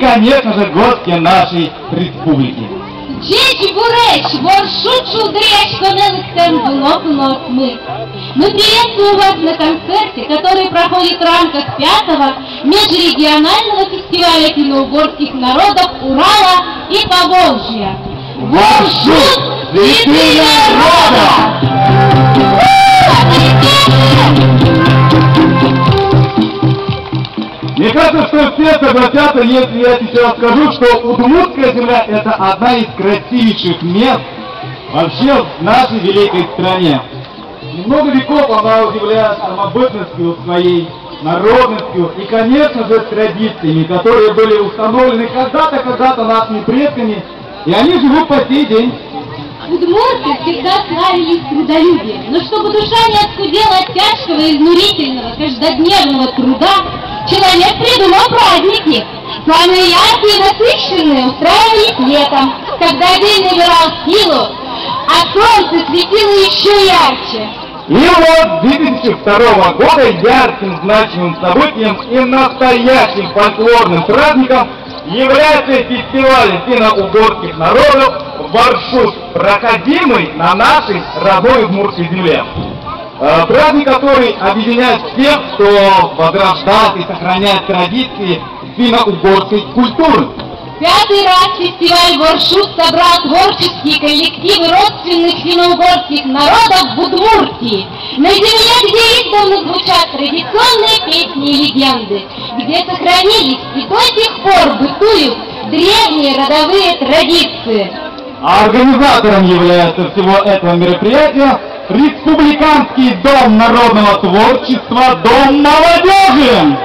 конечно же, гости нашей республики. Dzieci Буречь, Воршучу, Дречь, Конелыктен, Дунок, мы. Мы приветствуем вас на концерте, который проходит в рамках 5-го межрегионального фестиваля финно-угорских народов Урала и Поволжья. Воршут, цветы народа! Мне кажется, что все согласятся, если я сейчас скажу, что Удмуртская земля — это одна из красивейших мест вообще в нашей великой стране. Много веков она удивляет самобытностью своей, народностью и, конечно же, традициями, которые были установлены когда-то нашими предками, и они живут по сей день. Удмурты всегда славились трудолюбием, но чтобы душа не оскудела от тяжкого и изнурительного каждодневного труда, человек придумал праздники. Самые яркие и насыщенные устраивались летом, когда день набирал силу, а солнце светило еще ярче. И вот 2002 года ярким значимым событием и настоящим фольклорным праздником является фестиваль финно-угорских народов Воршут, проходимый на нашей родной удмуртской земле. Праздник, который объединяет всех, кто возрождает и сохраняет традиции финно-угорской культуры. 5-й раз фестиваль Воршут собрал творческие коллективы родственных финно-угорских народов в Удмуртии, на земле, где издавна звучат традиционные песни и легенды, где сохранились и до сих пор бытуют древние родовые традиции. А организатором является всего этого мероприятия Республиканский дом народного творчества «Дом молодежи».